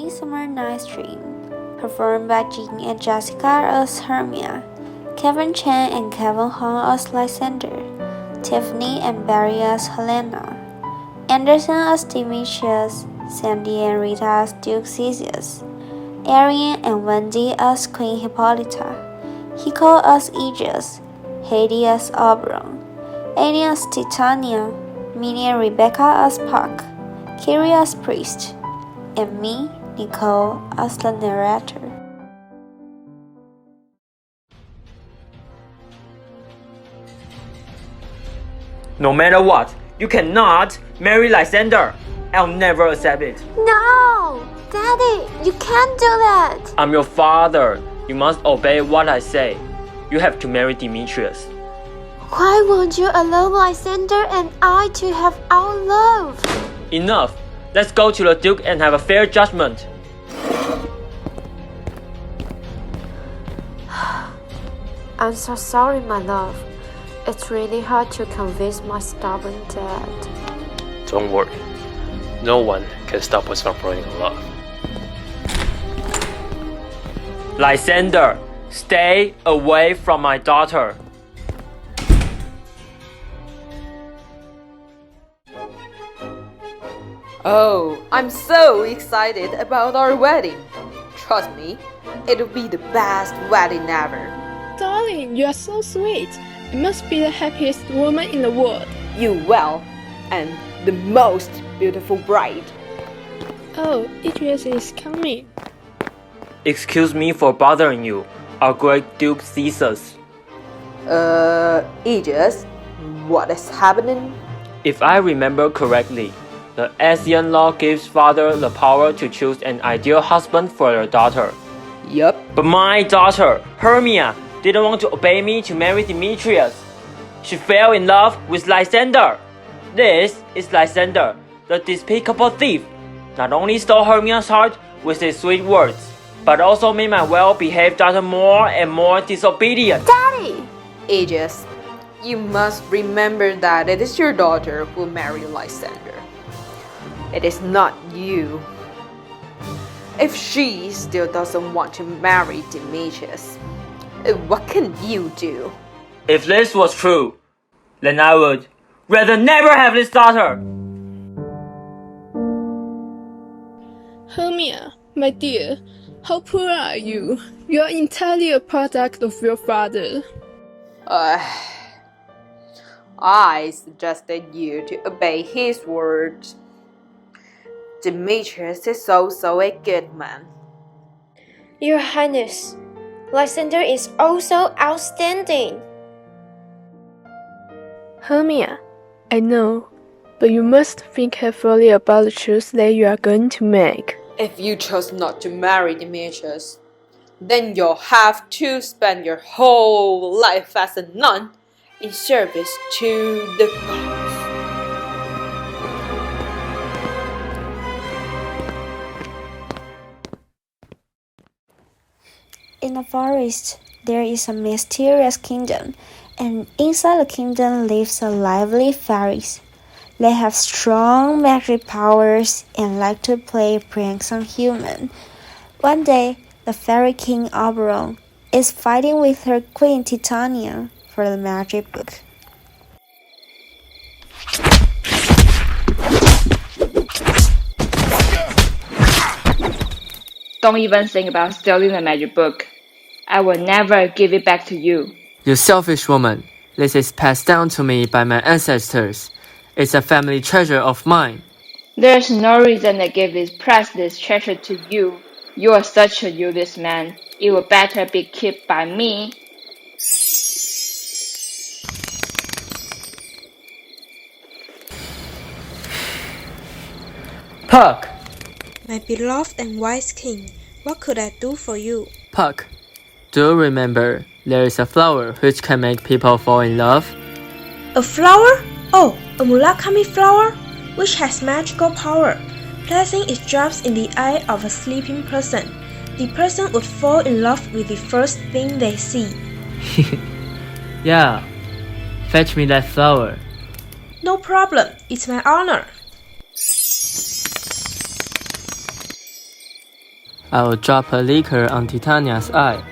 Midsummer Night's Dream, performed by Jean and Jessica as Hermia, Kevin Chan and Kevin Hong as Lysander, Tiffany and Barry as Helena, Anderson as Demetrius, Sandy and Rita as Duke Theseus, Arian and Wendy as Queen Hippolyta, Hiko as Egeus, Heidi as Oberon, Annie as Titania, Minnie and Rebecca as Puck, Kiri as Priest, and me, Nicole, as the narrator. No matter what, you cannot marry Lysander. I'll never accept it. No! Daddy, you can't do that! I'm your father. You must obey what I say. You have to marry Demetrius. Why won't you allow Lysander and I to have our love? Enough. Let's go to the Duke and have a fair judgment. I'm so sorry, my love. It's really hard to convince my stubborn dad. Don't worry. No one can stop us from falling in love. Lysander, stay away from my daughter. Oh, I'm so excited about our wedding. Trust me, it'll be the best wedding ever. Darling, you are so sweet. You must be the happiest woman in the world. You will, and the most beautiful bride. Oh, Egeus is coming. Excuse me for bothering you, our great Duke Theseus. Egeus, what is happening? If I remember correctly, the Athenian law gives father the power to choose an ideal husband for their daughter. Yup. But my daughter, Hermia, didn't want to obey me to marry Demetrius. She fell in love with Lysander. This is Lysander, the despicable thief. Not only stole Hermia's heart with his sweet words, but also made my well-behaved daughter more and more disobedient. Daddy! Aegis, you must remember that it is your daughter who married Lysander. It is not you. If she still doesn't want to marry Demetrius, what can you do? If this was true, then I would rather never have this daughter. Hermia, my dear, how poor are you? You are entirely a product of your father. I suggested you to obey his words. Demetrius is also a good man. Your Highness, Lysander is also outstanding. Hermia, I know, but you must think carefully about the choice that you are going to make. If you chose not to marry Demetrius, then you'll have to spend your whole life as a nun in service to the gods. In the forest, there is a mysterious kingdom, and inside the kingdom lives a lively fairies. They have strong magic powers and like to play pranks on humans. One day, the fairy king Oberon is fighting with her queen Titania for the magic book. Don't even think about stealing the magic book. I will never give it back to you. You selfish woman. This is passed down to me by my ancestors. It's a family treasure of mine. There's no reason to give this priceless treasure to you. You are such a useless man. It will better be kept by me. Puck! My beloved and wise king, what could I do for you? Puck, do you remember there is a flower which can make people fall in love? A flower? Oh, a Murakami flower, which has magical power. Placing its drops in the eye of a sleeping person, the person would fall in love with the first thing they see. Yeah, fetch me that flower. No problem, it's my honor. I will drop a liquor on Titania's eye.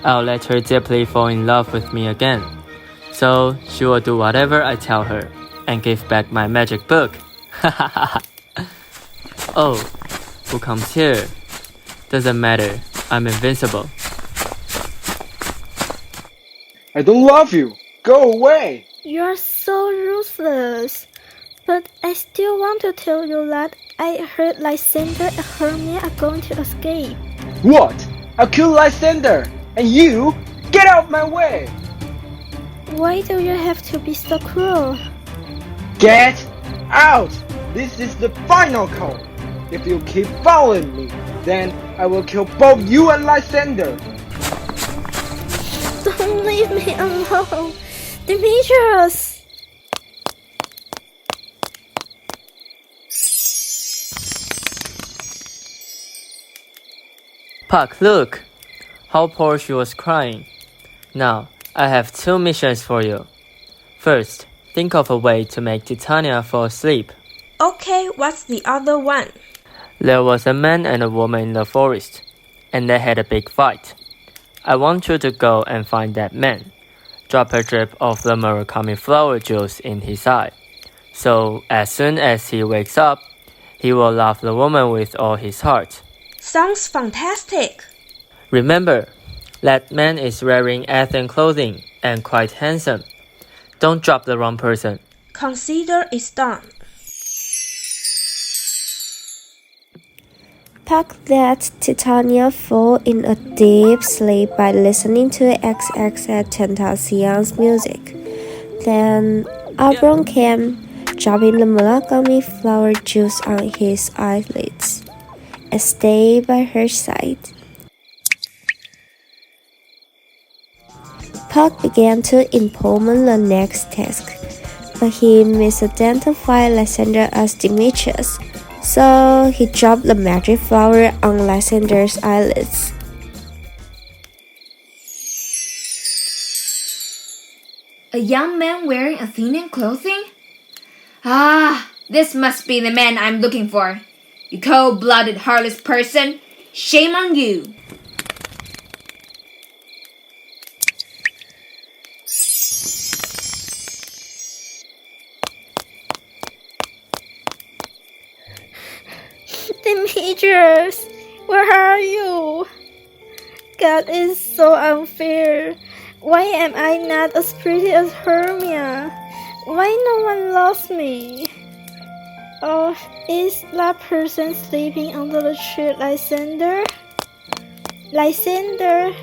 I'll let her deeply fall in love with me again. So she will do whatever I tell her and give back my magic book. Oh, who comes here? Doesn't matter, I'm invincible. I don't love you! Go away! You're so ruthless. But I still want to tell you that I heard Lysander and Hermia are going to escape. What? I'll kill Lysander! And you? Get out of my way! Why do you have to be so cruel? Get out! This is the final call. If you keep following me, then I will kill both you and Lysander. Don't leave me alone, Demetrius! Puck, look! How poor she was crying. Now, I have 2 missions for you. First, think of a way to make Titania fall asleep. Okay, what's the other one? There was a man and a woman in the forest, and they had a big fight. I want you to go and find that man. Drop a drip of the Murakami flower juice in his eye. So, as soon as he wakes up, he will love the woman with all his heart. Sounds fantastic. Remember, that man is wearing Athenian clothing and quite handsome. Don't drop the wrong person. Consider it's done. Puck let Titania fall in a deep sleep by listening to XXXTentacion's music. Then Oberon came, dropping the Murakami flower juice on his eyelids, and stayed by her side. Puck began to implement the next task, but he misidentified Lysander as Demetrius, so he dropped the magic flower on Lysander's eyelids. A young man wearing Athenian clothing? Ah, this must be the man I'm looking for. You cold-blooded, heartless person! Shame on you! Demetrius, where are you? God is so unfair. Why am I not as pretty as Hermia? Why no one loves me? Oh, is that person sleeping under the tree Lysander? Lysander?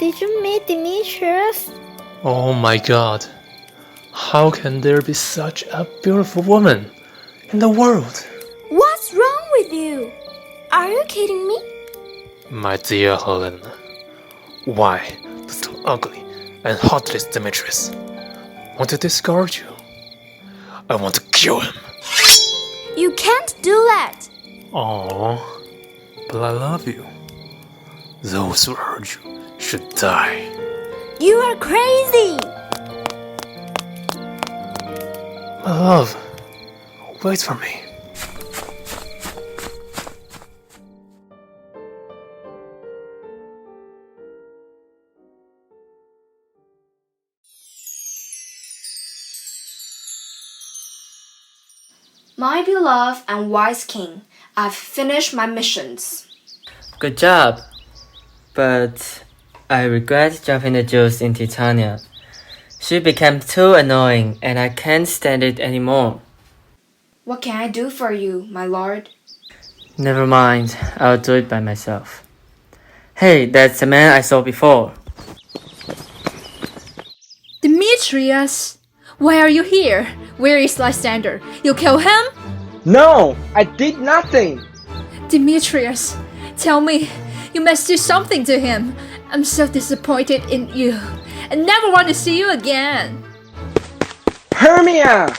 Did you meet Demetrius? Oh my god. How can there be such a beautiful woman in the world? What's wrong with you? Are you kidding me? My dear Helena, why does the ugly and heartless Demetrius want to discard you? I want to kill him. You can't do that. Oh, but I love you. Those who hurt you should die. You are crazy. My love, wait for me. My beloved and wise king, I've finished my missions. Good job! But I regret dropping the juice in Titania. She became too annoying and I can't stand it anymore. What can I do for you, my lord? Never mind, I'll do it by myself. Hey, that's the man I saw before. Demetrius! Why are you here? Where is Lysander? You kill him? No, I did nothing. Demetrius, tell me, you must do something to him. I'm so disappointed in you. I never want to see you again. Hermia!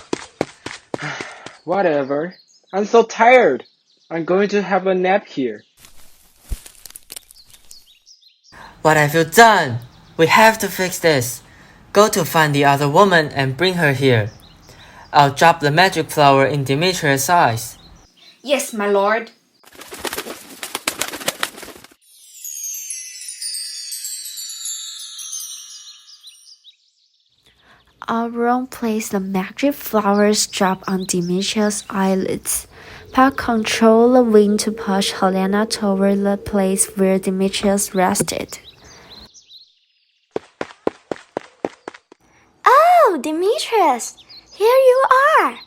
Whatever. I'm so tired. I'm going to have a nap here. What have you done? We have to fix this. Go to find the other woman and bring her here. I'll drop the magic flower in Demetrius' eyes. Yes, my lord. Oberon placed the magic flowers drop on Demetrius' eyelids. Puck controlled the wind to push Helena toward the place where Demetrius rested. Oh, Demetrius, here you are.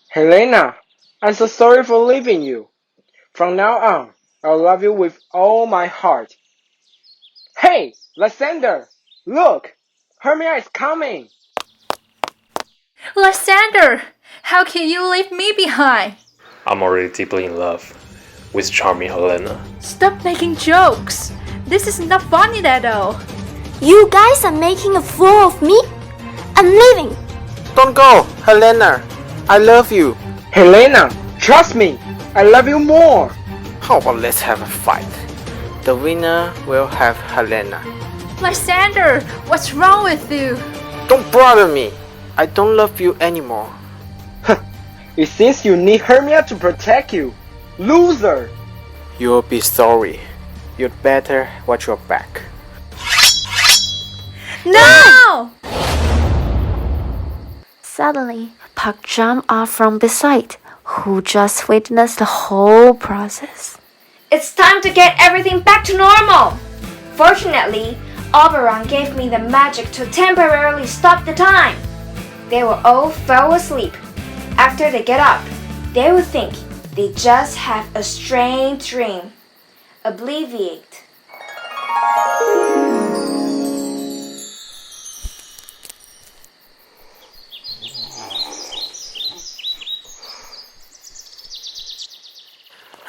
Helena, I'm so sorry for leaving you. From now on, I'll love you with all my heart. Hey, Lysander, look! Hermia is coming! Lysander, how can you leave me behind? I'm already deeply in love with charming Helena. Stop making jokes. This is not funny at all. You guys are making a fool of me. I'm leaving. Don't go, Helena. I love you. Helena, trust me, I love you more. How about let's have a fight? The winner will have Helena. Lysander, what's wrong with you? Don't bother me. I don't love you anymore. It seems you need Hermia to protect you. Loser! You'll be sorry. You'd better watch your back. No! Suddenly, Puck jumped off from beside, who just witnessed the whole process. It's time to get everything back to normal. Fortunately, Oberon gave me the magic to temporarily stop the time. They will all fall asleep. After they get up, they will think they just had a strange dream. Obliviate.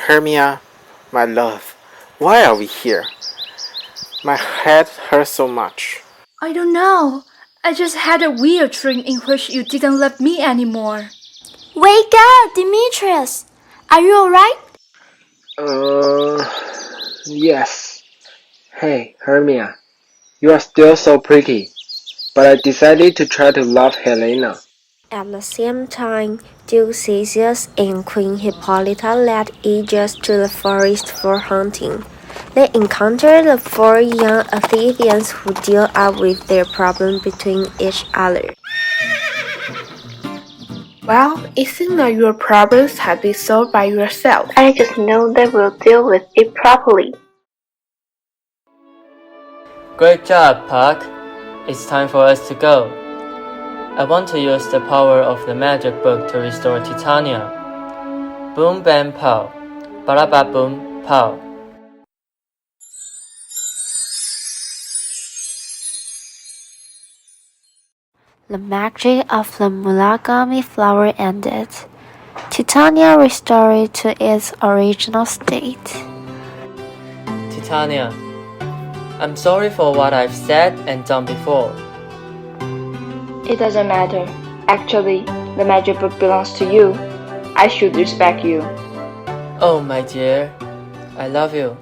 Hermia, my love, why are we here? My head hurts so much. I don't know. I just had a weird dream in which you didn't love me anymore. Wake up, Demetrius. Are you alright? Yes. Hey, Hermia, you are still so pretty, but I decided to try to love Helena. At the same time, Duke Theseus and Queen Hippolyta led Egeus to the forest for hunting. They encountered the four young Athenians who deal up with their problem between each other. Well, it seems like your problems have been solved by yourself. I just know that we'll deal with it properly. Great job, Puck. It's time for us to go. I want to use the power of the magic book to restore Titania. Boom bam pow. Ba boom pow. The magic of the mulagami flower ended. Titania restored to its original state. Titania, I'm sorry for what I've said and done before. It doesn't matter. Actually, the magic book belongs to you. I should respect you. Oh, my dear, I love you.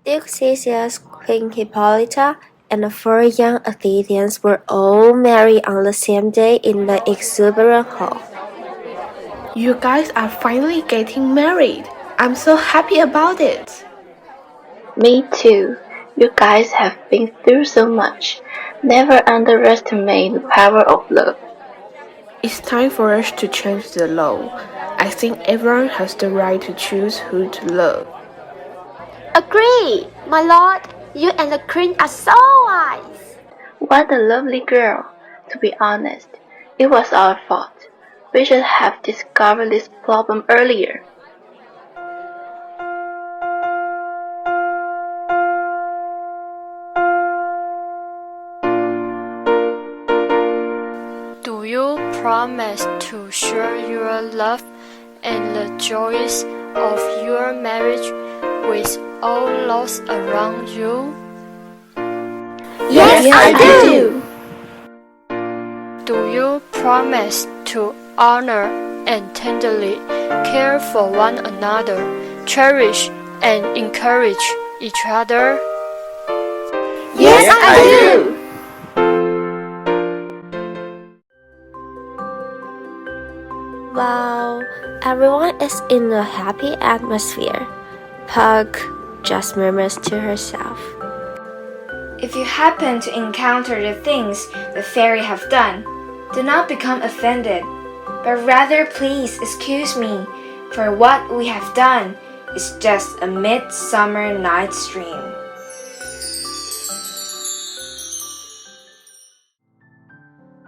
Duke Theseus, Queen Hippolyta, and the four young Athenians were all married on the same day in the exuberant hall. You guys are finally getting married. I'm so happy about it. Me too. You guys have been through so much. Never underestimate the power of love. It's time for us to change the law. I think everyone has the right to choose who to love. Agree, my lord. You and the queen are so wise. What a lovely girl. To be honest, it was our fault. We should have discovered this problem earlier. Do you promise to share your love and the joys of your marriage with all those around you? Yes, I do. Do you promise to honor and tenderly care for one another, cherish and encourage each other? Yes, I do. Wow, everyone is in a happy atmosphere. Puck, just murmurs to herself. If you happen to encounter the things the fairy have done, do not become offended, but rather please excuse me, for what we have done is just a midsummer night's dream.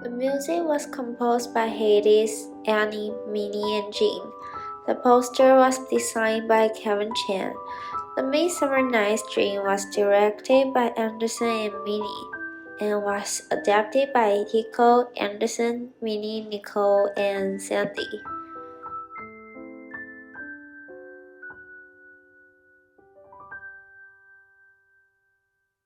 The music was composed by Hades, Annie, Minnie, and Jean. The poster was designed by Kevin Chan. The Midsummer Night's Dream was directed by Anderson and Minnie, and was adapted by Tico, Anderson, Minnie, Nicole, and Sandy.